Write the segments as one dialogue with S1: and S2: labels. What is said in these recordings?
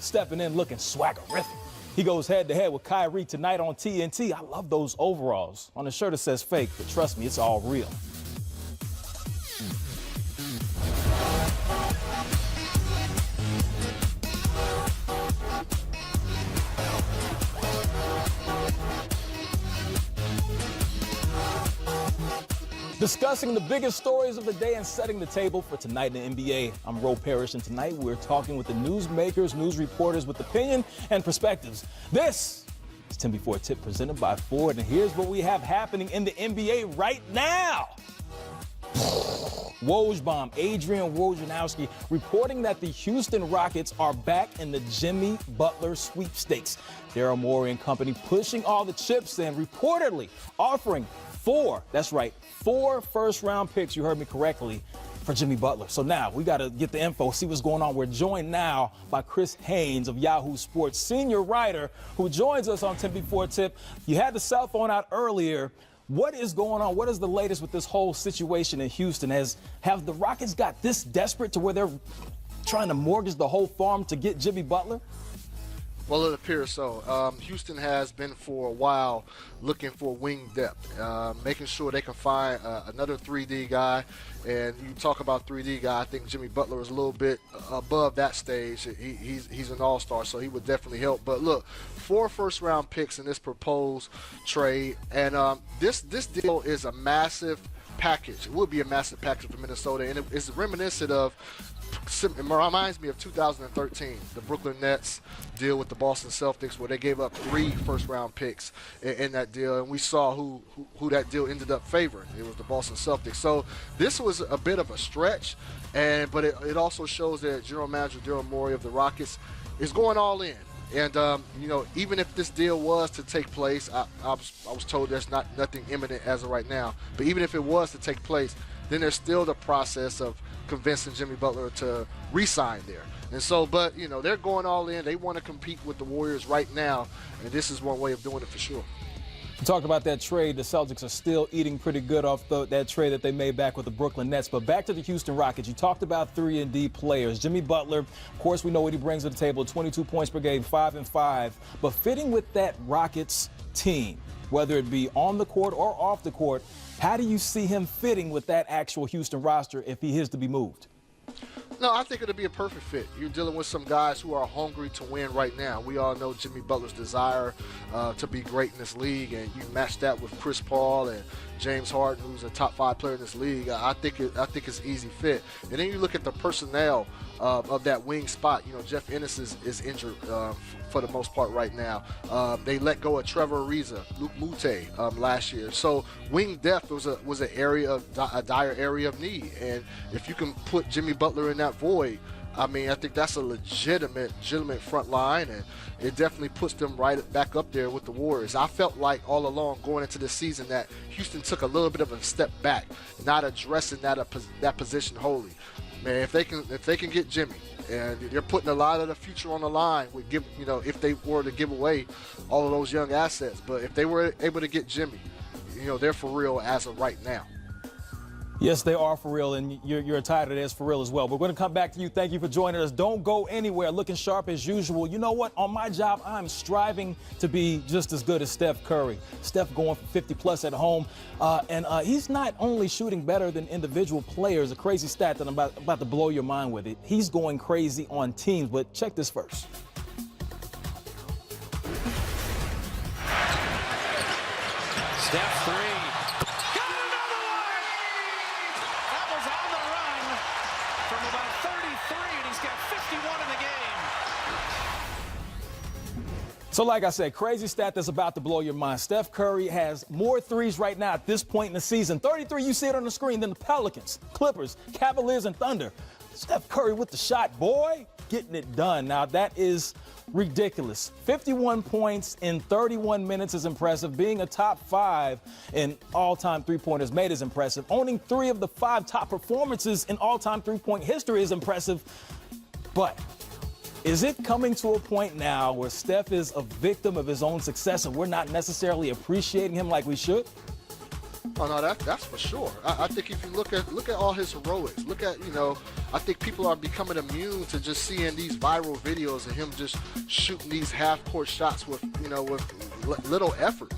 S1: stepping in looking swaggerific. He goes head-to-head with Kyrie tonight on TNT. I love those overalls. On the shirt it says fake, but trust me, it's all real. Discussing the biggest stories of the day and setting the table for tonight in the NBA. I'm Ro Parrish, and tonight we're talking with the newsmakers, news reporters with opinion and perspectives. This is 10 Before Tip presented by Ford, and here's what we have happening in the NBA right now. Woj bomb, Adrian Wojnarowski reporting that the Houston Rockets are back in the Jimmy Butler sweepstakes. Daryl Morey and company pushing all the chips and reportedly offering four first-round picks, you heard me correctly, for Jimmy Butler. So now we got to get the info, see what's going on. We're joined now by Chris Haynes of Yahoo Sports, senior writer, who joins us on 10 Before Tip. You had the cell phone out earlier. What is going on? What is the latest with this whole situation in Houston? Have the Rockets got this desperate to where they're trying to mortgage the whole farm to get Jimmy Butler?
S2: Well, it appears so. Houston has been for a while looking for wing depth, making sure they can find another 3D guy. And you talk about 3D guy, I think Jimmy Butler is a little bit above that stage. He's an all-star, so he would definitely help. But look, 4 first-round picks in this proposed trade, and this deal is a massive package. It would be a massive package for Minnesota, and it's reminiscent of. It reminds me of 2013, the Brooklyn Nets deal with the Boston Celtics, where they gave up 3 first-round picks in that deal, and we saw who that deal ended up favoring. It was the Boston Celtics. So this was a bit of a stretch, but it also shows that General Manager Daryl Morey of the Rockets is going all in. And even if this deal was to take place, I was told there's nothing imminent as of right now. But even if it was to take place, then there's still the process of convincing Jimmy Butler to re-sign there. And so, but they're going all in. They want to compete with the Warriors right now, and this is one way of doing it for sure.
S1: You talked about that trade. The Celtics are still eating pretty good off that trade that they made back with the Brooklyn Nets. But back to the Houston Rockets. You talked about 3-and-D players. Jimmy Butler, of course, we know what he brings to the table, 22 points per game, 5-5. But fitting with that Rockets team, whether it be on the court or off the court, how do you see him fitting with that actual Houston roster if he is to be moved?
S2: No, I think it'll be a perfect fit. You're dealing with some guys who are hungry to win right now. We all know Jimmy Butler's desire to be great in this league, and you match that with Chris Paul and James Harden, who's a top 5 player in this league. I think it's an easy fit. And then you look at the personnel of that wing spot. Jeff Ennis is injured for the most part right now. They let go of Trevor Ariza, Luke Mute last year. So wing depth was a dire area of need. And if you can put Jimmy Butler in that void, I think that's a legitimate front line, and it definitely puts them right back up there with the Warriors. I felt like all along going into the season that Houston took a little bit of a step back, not addressing that position wholly. Man, if they can get Jimmy, and they're putting a lot of the future on the line with if they were to give away all of those young assets. But if they were able to get Jimmy, they're for real as of right now.
S1: Yes, they are for real, and you're tired of this for real as well. We're going to come back to you. Thank you for joining us. Don't go anywhere. Looking sharp as usual. You know what? On my job, I'm striving to be just as good as Steph Curry. Steph going for 50-plus at home, and he's not only shooting better than individual players, a crazy stat that I'm about to blow your mind with it. He's going crazy on teams, but check this first.
S3: Steph 3.
S1: So like I said, crazy stat that's about to blow your mind. Steph Curry has more threes right now at this point in the season. 33, you see it on the screen, than the Pelicans, Clippers, Cavaliers, and Thunder. Steph Curry with the shot, boy, getting it done. Now, that is ridiculous. 51 points in 31 minutes is impressive. Being a top 5 in all-time three-pointers made is impressive. Owning 3 of the 5 top performances in all-time three-point history is impressive. But is it coming to a point now where Steph is a victim of his own success and we're not necessarily appreciating him like we should?
S2: Oh no, that's for sure. I think if you look at all his heroics, look at I think people are becoming immune to just seeing these viral videos of him just shooting these half-court shots with little effort.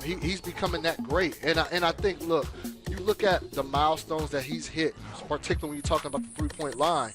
S2: He's becoming that great, and I think look, you look at the milestones that he's hit, particularly when you're talking about the three-point line.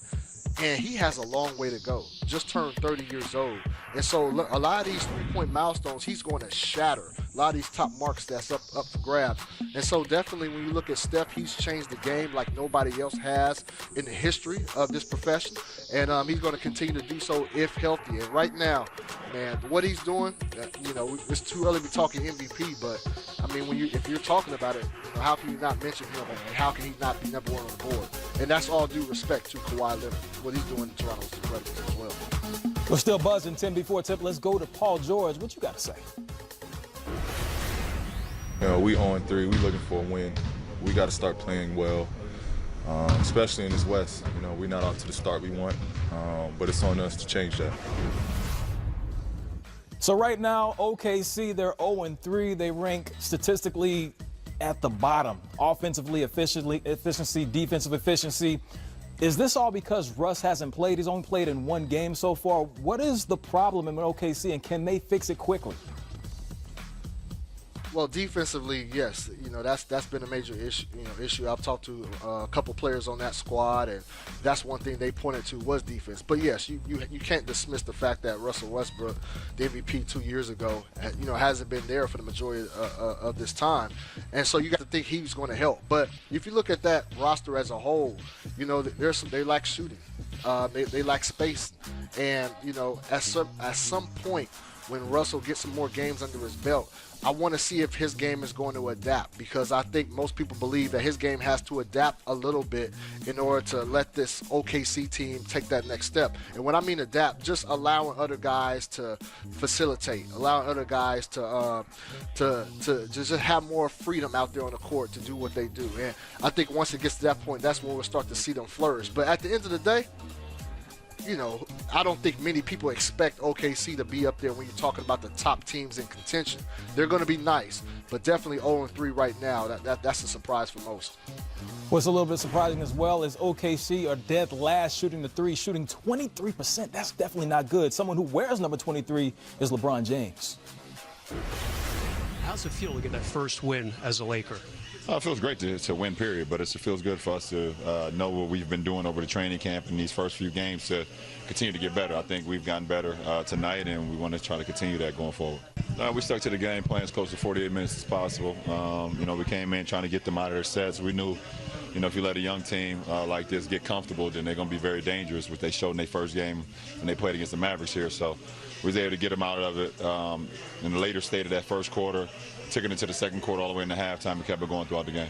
S2: And he has a long way to go. Just turned 30 years old. And so a lot of these three-point milestones, he's going to shatter. A lot of these top marks that's up for grabs. And so definitely when you look at Steph, he's changed the game like nobody else has in the history of this profession. And he's going to continue to do so if healthy. And right now, man, what he's doing, it's too early to be talking MVP, but I mean, if you're talking about it, how can you not mention him, and how can he not be number one on the board? And that's all due respect to Kawhi Leonard, what he's doing in Toronto's incredible as well.
S1: We're still buzzing 10 before tip. Let's go to Paul George. What you got to say?
S4: We 0-3. We looking for a win. We got to start playing well, especially in this West. We're not off to the start we want, but it's on us to change that.
S1: So right now, OKC, they're 0-3. They rank statistically at the bottom. Offensively, efficiency, defensive efficiency. Is this all because Russ hasn't played? He's only played in one game so far. What is the problem in OKC, and can they fix it quickly?
S2: Well, defensively, yes, that's been a major issue. I've talked to a couple players on that squad, and that's one thing they pointed to was defense. But yes, you can't dismiss the fact that Russell Westbrook, the MVP 2 years ago, hasn't been there for the majority of this time, and so you got to think he's going to help. But if you look at that roster as a whole, they lack shooting, they lack space, and at some point when Russell gets some more games under his belt, I want to see if his game is going to adapt, because I think most people believe that his game has to adapt a little bit in order to let this OKC team take that next step. And when I mean adapt, just allowing other guys to facilitate, allowing other guys to just have more freedom out there on the court to do what they do. And I think once it gets to that point, that's when we'll start to see them flourish. But at the end of the day, I don't think many people expect OKC to be up there when you're talking about the top teams in contention. They're going to be nice, but definitely 0-3 right now. That's a surprise for most.
S1: What's a little bit surprising as well is OKC are dead last shooting the three, shooting 23%. That's definitely not good. Someone who wears number 23 is LeBron James.
S5: How's it feel to get that first win as a Laker?
S6: It feels great to win, period, but it feels good for us to know what we've been doing over the training camp in these first few games to continue to get better. I think we've gotten better tonight, and we want to try to continue that going forward. We stuck to the game plan as close to 48 minutes as possible. We came in trying to get them out of their sets. We knew, if you let a young team like this get comfortable, then they're going to be very dangerous, which they showed in their first game when they played against the Mavericks here. So we was able to get them out of it in the later state of that first quarter. Took it into the second quarter all the way into halftime and kept it going throughout the game.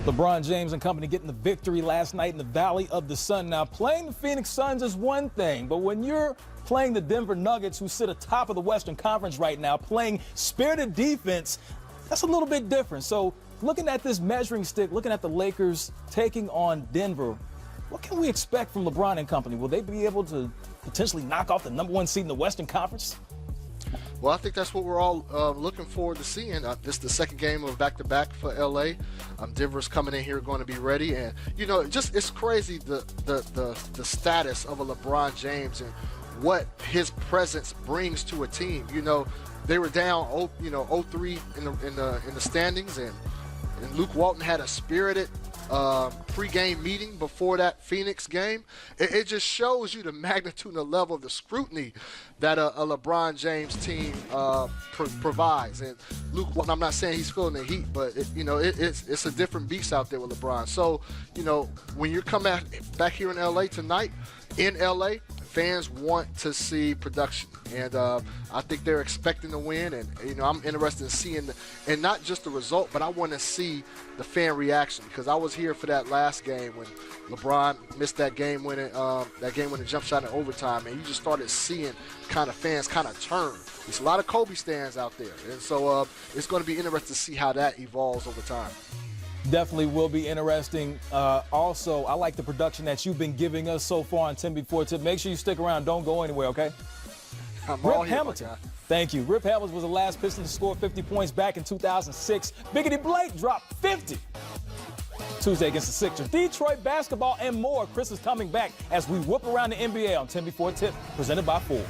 S1: LeBron James and company getting the victory last night in the Valley of the Sun. Now, playing the Phoenix Suns is one thing, but when you're playing the Denver Nuggets, who sit atop of the Western Conference right now, playing spirited defense, that's a little bit different. So looking at this measuring stick, looking at the Lakers taking on Denver, what can we expect from LeBron and company? Will they be able to potentially knock off the number one seed in the Western Conference?
S2: Well, I think that's what we're all looking forward to seeing. This is the second game of back-to-back for LA. Denver's coming in here going to be ready, and it's crazy the status of a LeBron James and what his presence brings to a team. They were down 0-3 in the standings, and Luke Walton had a spirited pre-game meeting before that Phoenix game. It just shows you the magnitude and the level of the scrutiny that a LeBron James team provides. And Luke Walton, I'm not saying he's feeling the heat, but it's a different beast out there with LeBron. So when you're coming back here in LA tonight, in LA, fans want to see production, and I think they're expecting to win. And I'm interested in seeing, and not just the result, but I want to see the fan reaction, because I was here for that last game when LeBron missed that game-winning jump shot in overtime, and you just started seeing kind of fans kind of turn. There's a lot of Kobe stands out there, and so it's going to be interesting to see how that evolves over time.
S1: Definitely will be interesting. Also, I like the production that you've been giving us so far on 10 Before Tip. Make sure you stick around. Don't go anywhere, okay?
S2: I'm
S1: Rip
S2: all here,
S1: Hamilton.
S2: my guy.
S1: Thank you. Rip Hamilton was the last Piston to score 50 points back in 2006. Biggity Blake dropped 50 Tuesday against the Sixers. Detroit basketball and more. Chris is coming back as we whoop around the NBA on 10 Before Tip, presented by Ford.